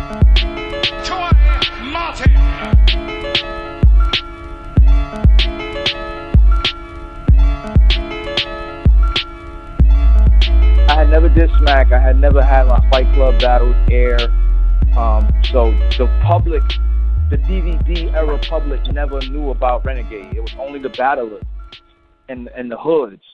I had never did Smack. I had never had my Fight Club battles air. So the public, the DVD era public, never knew about Renegade. It was only the battlers and the hoods.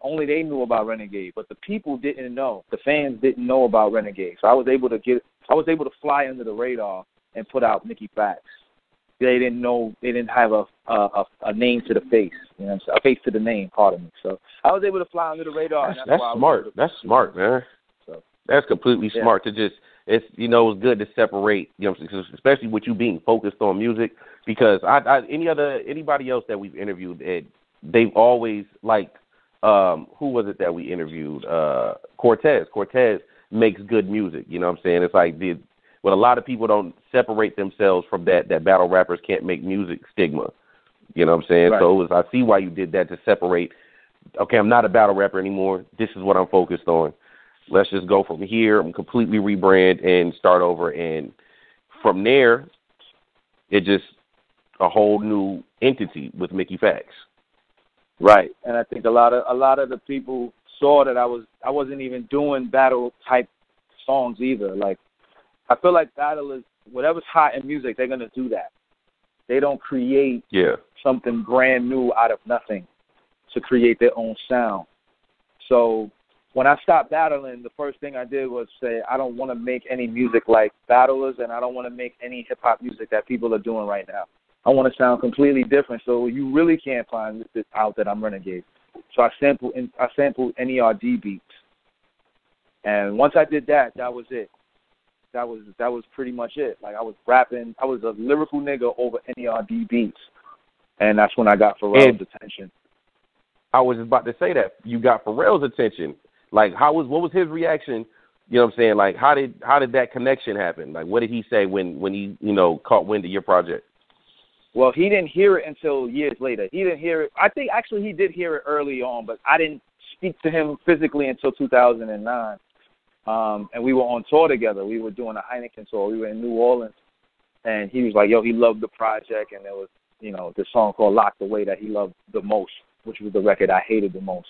Only they knew about Renegade, but the people didn't know. The fans didn't know about Renegade. So I was able to fly under the radar and put out Mickey Factz. They didn't know. They didn't have a name to the face. You know what I'm saying? A face to the name. Pardon me. So I was able to fly under the radar. That's smart. That's smart, man. So that's completely smart to just. It's it's good to separate. You know, especially with you being focused on music. Because anybody else that we've interviewed, they've always like. Who was it that we interviewed? Cortez. Cortez makes good music. You know what I'm saying? It's like what a lot of people don't separate themselves from that battle rappers can't make music stigma. You know what I'm saying? Right. So I see why you did that, to separate, okay, I'm not a battle rapper anymore. This is what I'm focused on. Let's just go from here. I'm completely rebrand and start over. And from there, it just a whole new entity with Mickey Factz. Right. And I think a lot of the people saw that I wasn't even doing battle type songs either. Like, I feel like battlers, whatever's hot in music, they're gonna do that. They don't create something brand new out of nothing to create their own sound. So when I stopped battling, the first thing I did was say, I don't want to make any music like battlers, and I don't want to make any hip-hop music that people are doing right now. I want to sound completely different, so you really can't find this out that I'm Renegade. So I sampled NERD beats. And once I did that, that was it. That was pretty much it. Like, I was rapping. I was a lyrical nigga over NERD beats. And that's when I got Pharrell's attention. I was just about to say that. You got Pharrell's attention. Like, what was his reaction? You know what I'm saying? Like, how did that connection happen? Like, what did he say when he, caught wind of your project? Well, he didn't hear it until years later. He didn't hear it. I think actually he did hear it early on, but I didn't speak to him physically until 2009. And we were on tour together. We were doing a Heineken tour. We were in New Orleans. And he was like, yo, he loved the project. And there was, this song called Locked Away that he loved the most, which was the record I hated the most.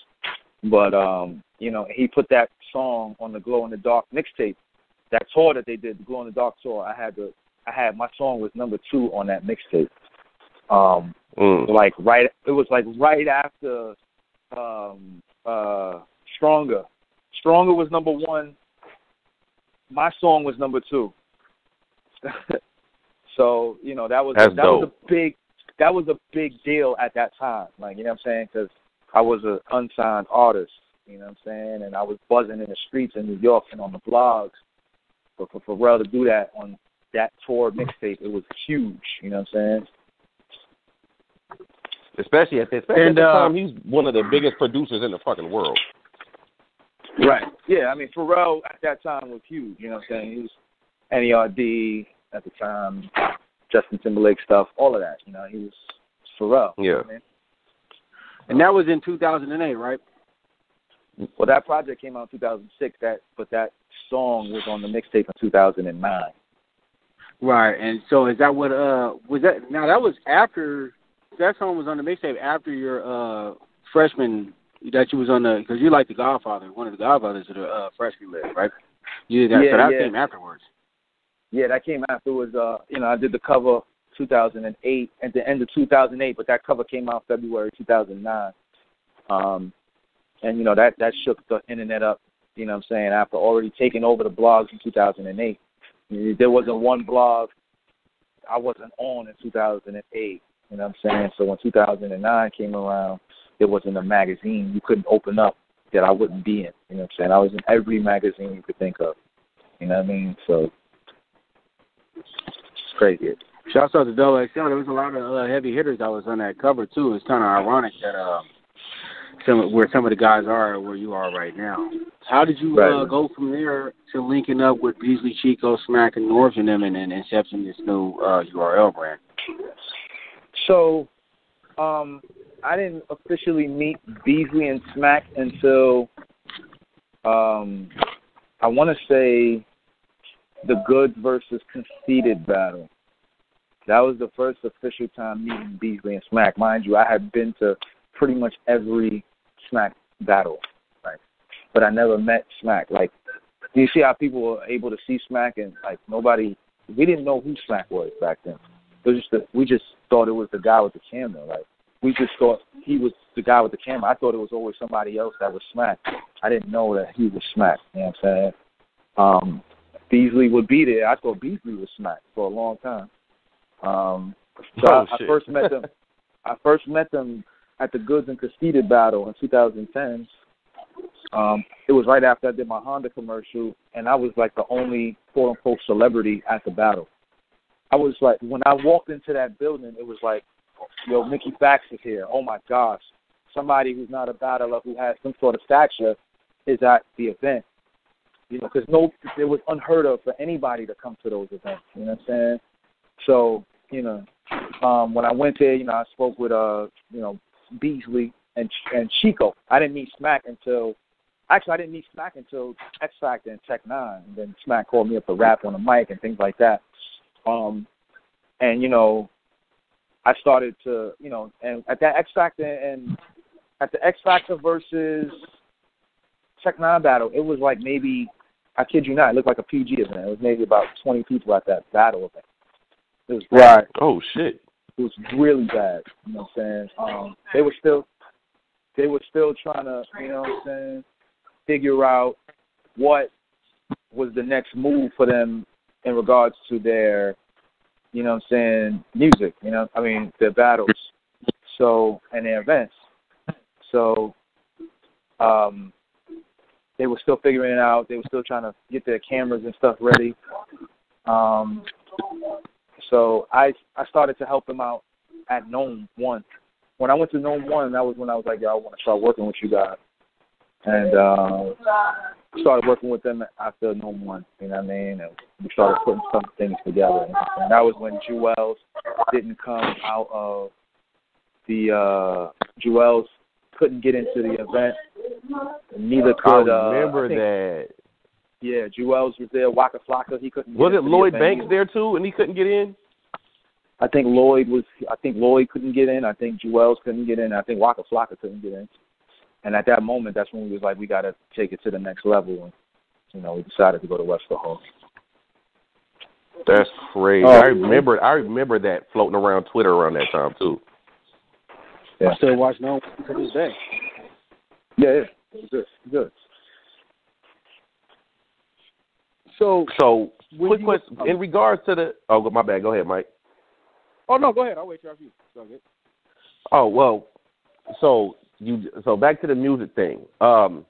But, he put that song on the Glow in the Dark mixtape. That tour that they did, the Glow in the Dark tour, my song was number 2 on that mixtape. It was right after Stronger. Stronger was number 1. My song was number 2. So that was a big deal at that time. Like, you know what I'm saying? Because I was an unsigned artist. You know what I'm saying? And I was buzzing in the streets in New York and on the blogs. But for Pharrell to do that on that tour mixtape, it was huge. You know what I'm saying? Especially at the time, he's one of the biggest producers in the fucking world. Right. Yeah, I mean, Pharrell at that time was huge. You know what I'm saying? He was NERD at the time, Justin Timberlake stuff, all of that. He was Pharrell. Yeah. You know what I mean? And that was in 2008, right? Well, that project came out in 2006, but that song was on the mixtape in 2009. Right, and so is that what, was that, now that was after, that song was on the mixtape after your freshman, that you was on because you like the Godfather, one of the Godfathers of the freshman list, right? So that came afterwards. Yeah, that came afterwards. I did the cover 2008, at the end of 2008, but that cover came out February 2009. And, that shook the internet up, you know what I'm saying, after already taking over the blogs in 2008. There wasn't one blog I wasn't on in 2008, you know what I'm saying? So when 2009 came around, there wasn't a magazine you couldn't open up that I wouldn't be in, you know what I'm saying? I was in every magazine you could think of, you know what I mean? So it's crazy. Shouts out to Double XL. There was a lot of heavy hitters that was on that cover, too. It's kind of ironic that where some of the guys are where you are right now. How did you go from there to linking up with Beasley, Chico, Smack, and North and them and incepting this new URL brand? So I didn't officially meet Beasley and Smack until I want to say the Goods versus Conceited battle. That was the first official time meeting Beasley and Smack. Mind you, I had been to pretty much every Smack battle, right? But I never met Smack. Like, do you see how people were able to see Smack and, like, nobody, we didn't know who Smack was back then. It was just we just thought it was the guy with the camera. Like, we just thought he was the guy with the camera. I thought it was always somebody else that was Smack. I didn't know that he was Smack, you know what I'm saying? Beasley would be there. I thought Beasley was Smack for a long time. I first met them. I first met them at the Goods and Conceited battle in 2010. It was right after I did my Honda commercial, and I was like the only quote unquote celebrity at the battle. I was like, when I walked into that building, it was like, yo, Mickey Factz is here. Oh my gosh, somebody who's not a battler who has some sort of stature is at the event. You know, because it was unheard of for anybody to come to those events. You know what I'm saying? So, you know, when I went there, you know, I spoke with, you know, Beasley and Chico. I didn't meet Smack until X Factor and Tech 9. And then Smack called me up to rap on the mic and things like that. And, you know, I started to, you know, and at that X Factor and at the X Factor versus Tech 9 battle, it was like maybe, I kid you not, it looked like a PG event. It was maybe about 20 people at that battle event. It was bad. Right. Oh shit. It was really bad. You know what I'm saying? They were still trying to, you know what I'm saying, figure out what was the next move for them in regards to their, you know what I'm saying, music, you know, I mean, their battles. So, and their events. So, they were still figuring it out. They were still trying to get their cameras and stuff ready. So I started to help them out at Gnome 1. When I went to Gnome 1, that was when I was like, yo, I want to start working with you guys. And started working with them after Gnome 1, you know what I mean? And we started putting some things together. And that was when Jewels didn't come out of the Jewels couldn't get into the event. Neither could I remember that. Yeah, Jewels was there. Waka Flocka, he couldn't. Was it Lloyd Banks there too, and he couldn't get in? I think Lloyd couldn't get in. I think Jewels couldn't get in. I think Waka Flocka couldn't get in. And at that moment, that's when we was like, we got to take it to the next level. And, you know, we decided to go to West Hall. That's crazy. I remember that floating around Twitter around that time too. Yeah. I still watch Gnome to this day. Yeah, good. So quick question in regards to the. Oh, my bad. Go ahead, Mike. Oh no, go ahead. I'll wait till after you. Go ahead. Oh well, so back to the music thing. The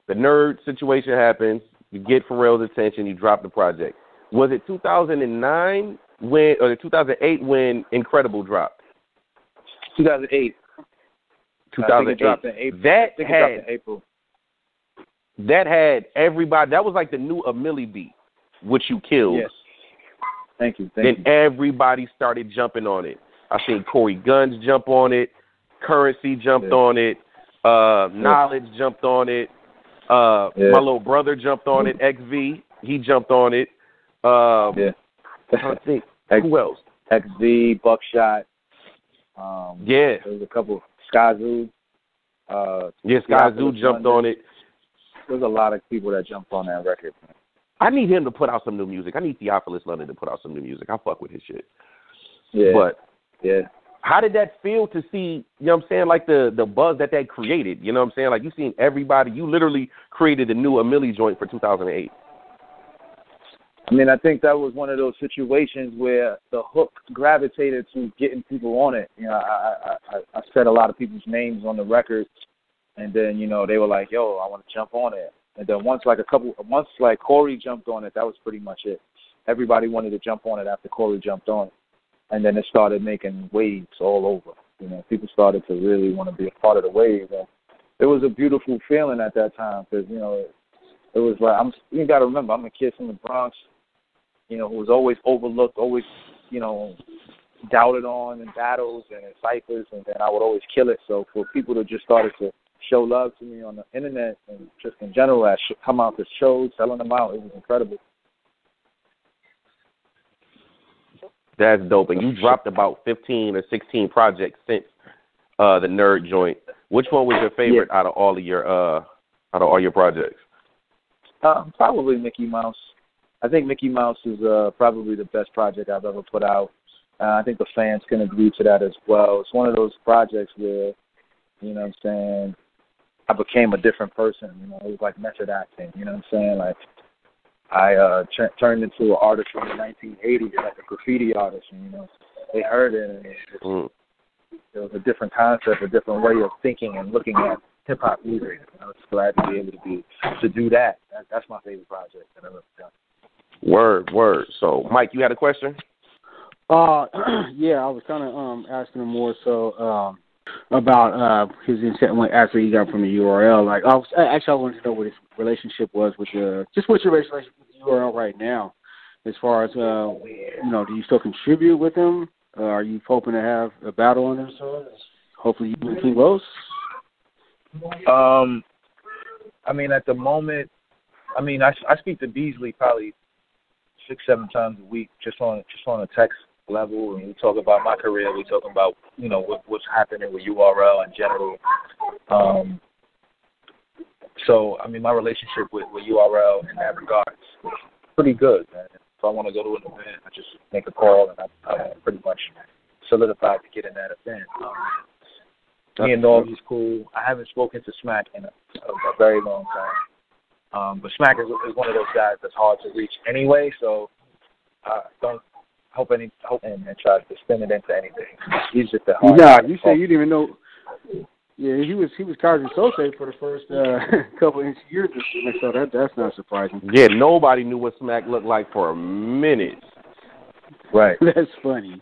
nerd situation happens. You get Pharrell's attention. You drop the project. Was it 2009 or 2008 when Incredible dropped? 2008. 2008. Dropped in April. That had everybody. That was like the new Millie beat, which you killed. Yes. Thank you. Then everybody started jumping on it. I seen Corey Guns jump on it. Currency jumped on it. Knowledge jumped on it. My little brother jumped on it. XV, he jumped on it. I think who else? XV, Buckshot. There was a couple. Skyzoo. Skyzoo jumped on it. There's a lot of people that jumped on that record. Man. I need him to put out some new music. I need Theophilus London to put out some new music. I fuck with his shit. Yeah. But how did that feel to see, you know what I'm saying, like the buzz that created? You know what I'm saying? Like you seen everybody, you literally created a new Millie joint for 2008. I mean, I think that was one of those situations where the hook gravitated to getting people on it. You know, I said a lot of people's names on the record, and then, you know, they were like, yo, I want to jump on it. And then once Corey jumped on it, that was pretty much it. Everybody wanted to jump on it after Corey jumped on it. And then it started making waves all over. You know, people started to really want to be a part of the wave. And it was a beautiful feeling at that time because, you know, it was like, you got to remember, I'm a kid from the Bronx, you know, who was always overlooked, always, you know, doubted on in battles and in ciphers, and then I would always kill it. So for people to just started to show love to me on the internet and just in general, come out to shows, selling them out, it was incredible. That's dope. And you dropped about 15 or 16 projects since the Nerd joint. Which one was your favorite out of all your projects? Probably Mickey Mouse. I think Mickey Mouse is probably the best project I've ever put out. I think the fans can agree to that as well. It's one of those projects where, you know what I'm saying, I became a different person. You know, it was like method acting. You know what I'm saying? Like, I turned into an artist from the 1980s, like a graffiti artist. And, you know, they heard it, and it was a different concept, a different way of thinking and looking at hip-hop music. I was glad to be able to do that. That's my favorite project that I've ever done. Word. So, Mike, you had a question? Yeah, I was kind of asking him more so about his insight after he got from the URL. Like, I wanted to know what his relationship was with what's your relationship with the URL right now, as far as you know, do you still contribute with him? Are you hoping to have a battle on him soon? Hopefully, you and King Los. I mean, at the moment, I speak to Beasley probably 6-7 times a week, just on a text level, and we talk about my career. We talk about, you know, what's happening with URL in general. So I mean, my relationship with URL in that regard is pretty good, man. If I want to go to an event, I just make a call, and I'm pretty much solidified to get in that event. Me and Norv is cool. I haven't spoken to Smack in a very long time. But Smack is one of those guys that's hard to reach anyway, so don't hope and try to spin it into anything. He's just a hard guy. You say you didn't even know. Yeah, he was Kaiser Sose for the first couple of years, so that's not surprising. Yeah, nobody knew what Smack looked like for a minute. Right. That's funny.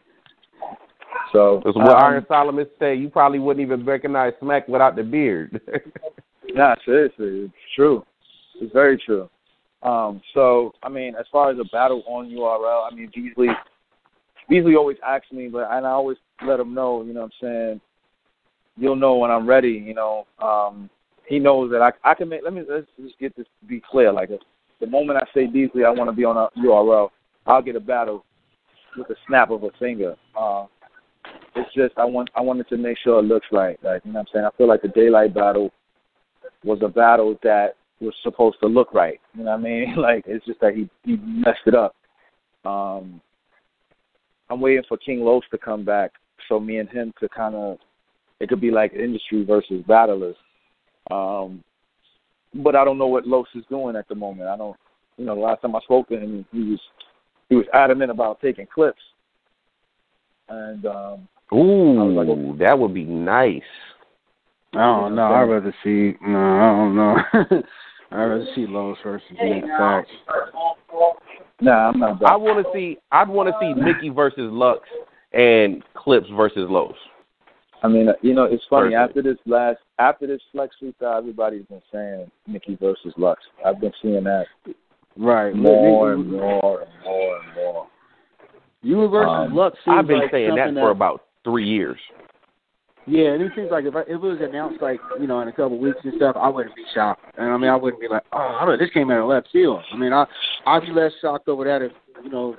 So that's what Iron Solomon say. You probably wouldn't even recognize Smack without the beard. Nah, seriously, it's true. It's very true. So I mean, as far as a battle on URL, I mean, Beasley always asks me, and I always let him know. You know what I'm saying? You'll know when I'm ready. You know, he knows that I can make. Let's just get this to be clear. Like, the moment I say Beasley, I want to be on a URL, I'll get a battle with a snap of a finger. It's just I wanted to make sure it looks right. Like, you know what I'm saying? I feel like the Daylyt battle was a battle that was supposed to look right. You know what I mean? Like, it's just that he messed it up. I'm waiting for King Los to come back so me and him could kind of, it could be like industry versus battlers. But I don't know what Los is doing at the moment. I don't, you know, the last time I spoke to him, he was adamant about taking clips. And ooh, that would be nice. I don't know. I'd rather see. No, I don't know. I'd rather see Los versus Mickey Factz. Nah, I'm not. I'd want to see Mickey versus Lux and Clips versus Los. I mean, you know, it's funny. After this Flex freestyle, everybody's been saying Mickey versus Lux. I've been seeing that more and more. You versus Lux. I've been like saying that for about 3 years. Yeah, and it seems like if it was announced, like, you know, in a couple of weeks and stuff, I wouldn't be shocked. And I mean, I wouldn't be like, oh, I don't know, this came out of left field. I mean, I'd be less shocked over that if, you know,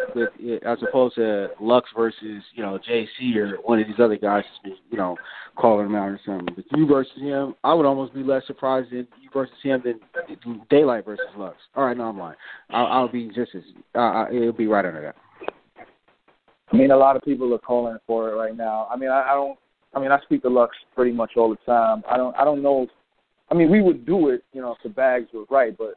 as opposed to Lux versus, you know, JC or one of these other guys, you know, calling him out or something. But you versus him, I would almost be less surprised in you versus him than Daylyt versus Lux. All right, no, I'm lying. I'll be just as it'll be right under that. I mean, a lot of people are calling for it right now. I mean, I speak to Lux pretty much all the time. I don't know. I mean, we would do it, you know, if the bags were right, but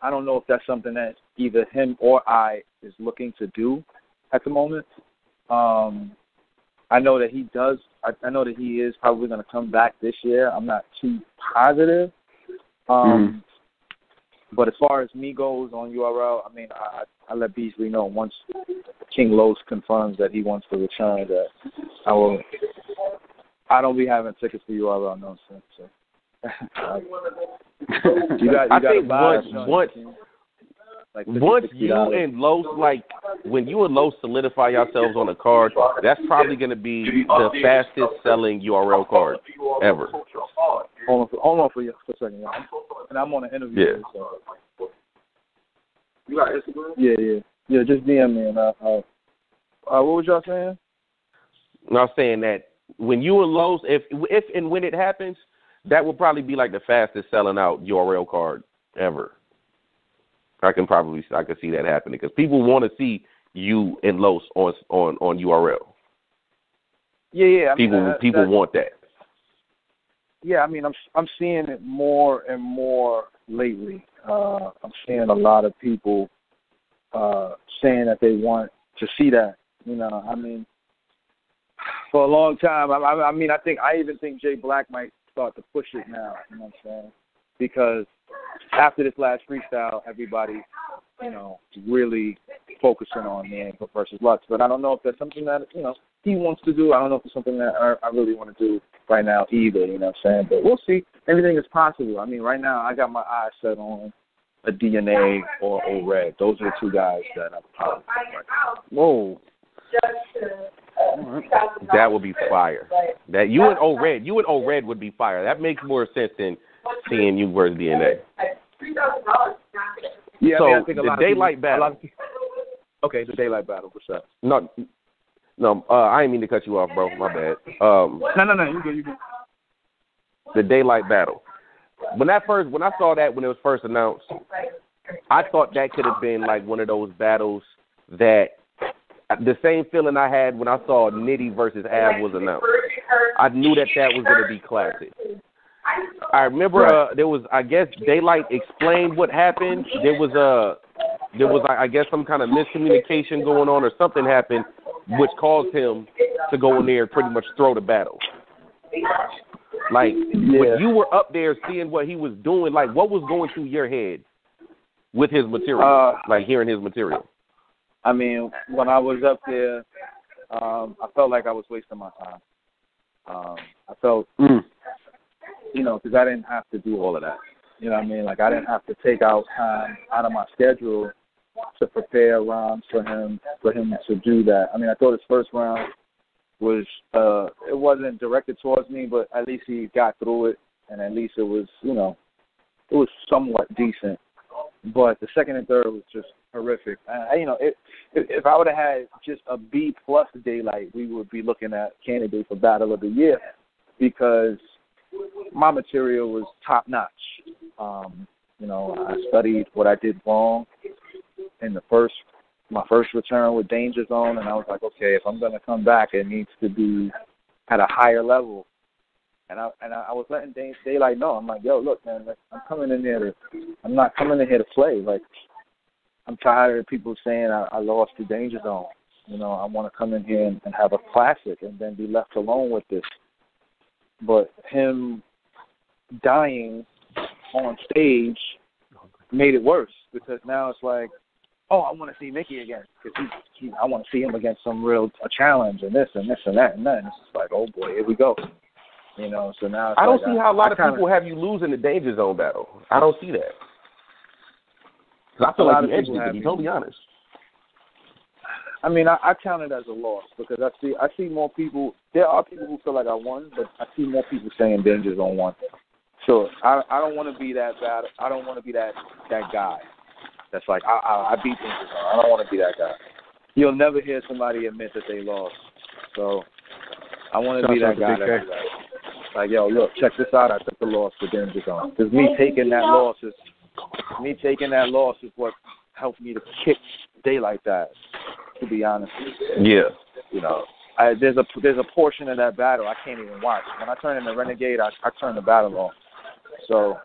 I don't know if that's something that either him or I is looking to do at the moment. I know that he does. I know that he is probably going to come back this year. I'm not too positive. But as far as me goes on URL, I mean, I let Beasley know once King Los confirms that he wants to return that I don't be having tickets for URL nonsense. So. I think once you and Los, like, when you and Los solidify yourselves on a card, that's probably going to be the fastest selling URL card ever. Hold on for a second, y'all. And I'm on an interview. Yeah. So. You got Instagram? Yeah. Just DM me and I'll What was y'all saying? I was saying that when you and Los, if and when it happens, that will probably be like the fastest selling out URL card ever. I can see that happening because people want to see you and Los on URL. Yeah. People want that. Yeah, I mean, I'm seeing it more and more lately. I'm seeing a lot of people saying that they want to see that. You know, I mean, for a long time, I even think Jay Black might start to push it now. You know what I'm saying? Because after this last freestyle, everybody, you know, really focusing on Man versus Lux. But I don't know if that's something that, you know, he wants to do. I don't know if it's something that I really want to do right now either, you know what I'm saying? But we'll see. Anything is possible. I mean, right now I got my eyes set on a DNA or O-Red. Those are the two guys that I'm probably right now. Whoa. That would be fire. That you and O-Red would be fire. That makes more sense than seeing you versus DNA. Yeah, so I think the Daylyt battle. Okay, the Daylyt battle. What's up? No, I didn't mean to cut you off, bro. My bad. No, you good. The Daylyt battle. When I saw that when it was first announced, I thought that could have been like one of those battles that the same feeling I had when I saw Nitty versus Av was announced. I knew that was going to be classic. I remember there was, I guess, Daylyt explained what happened. There was I guess, some kind of miscommunication going on or something happened, which caused him to go in there and pretty much throw the battle. Like, when you were up there seeing what he was doing, like, what was going through your head with his material, like hearing his material? I mean, when I was up there, I felt like I was wasting my time. I felt, you know, because I didn't have to do all of that. You know what I mean? Like, I didn't have to take out time out of my schedule to prepare rounds for him to do that. I mean, I thought his first round was, it wasn't directed towards me, but at least he got through it, and at least it was, you know, it was somewhat decent. But the second and third was just horrific. You know, if I would have had just a B+ Daylyt, we would be looking at candidate for Battle of the Year because my material was top notch. You know, I studied what I did wrong in my first return with Danja Zone, and I was like, okay, if I'm going to come back, it needs to be at a higher level. And I was letting Daylyt know. I'm like, yo, look, man, I'm not coming in here to play. Like, I'm tired of people saying I lost to Danja Zone. You know, I want to come in here and have a classic and then be left alone with this. But him dying on stage made it worse because now it's like, oh, I want to see Mickey again because I want to see him against some real challenge and this and this and that and that. And it's just like, oh boy, here we go. You know, so now it's I don't see how a lot of people have you losing the Danja Zone battle. I don't see that. Because I feel like you edged it, to be totally honest. I mean, I count it as a loss because I see more people. There are people who feel like I won, but I see more people saying Danja Zone won. So I don't want to be that bad. I don't want to be that guy that's like I beat Danja Zone. I don't want to be that guy. You'll never hear somebody admit that they lost. So I want to be that guy that's like, yo, look, check this out. I took the loss for Danja Zone. Because me taking that loss is what helped me to kick Daylyt ass, to be honest. Yeah. You know, there's a portion of that battle I can't even watch. When I turn into Renegade, I turn the battle off. So,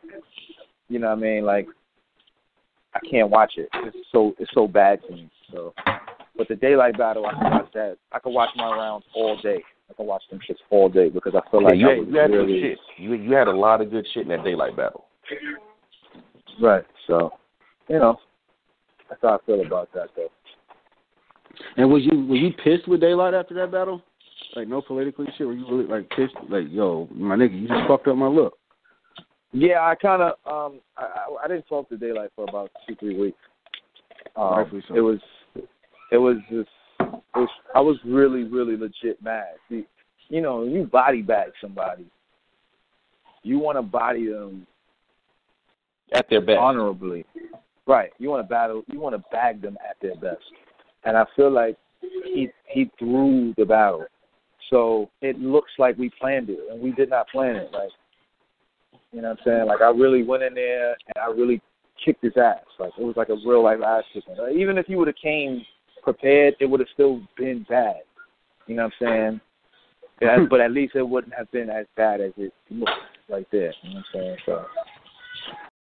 you know what I mean? Like, I can't watch it. It's so bad to me. So, but the Daylyt battle, I can watch that. I can watch my rounds all day. I can watch them shits all day because I feel like you had really good shit. You had a lot of good shit in that Daylyt battle. Right. So, you know, that's how I feel about that, though. And was you pissed with Daylyt after that battle? Like, no politically shit? Were you really, like, pissed? Like, yo, my nigga, you just fucked up my look. Yeah, I kind of, I didn't talk to Daylyt for about 2-3 weeks. Rightfully so. I was really, really legit mad. See, you know, you body bag somebody, you want to body them at their best, honorably, right? You want to bag them at their best, and I feel like he threw the battle. So it looks like we planned it, and we did not plan it. Like, you know what I'm saying? Like, I really went in there and I really kicked his ass. Like, it was like a real life ass kicking. Like, even if he would have came prepared, it would have still been bad. You know what I'm saying? Yeah, but at least it wouldn't have been as bad as it looked right there. You know what I'm saying? So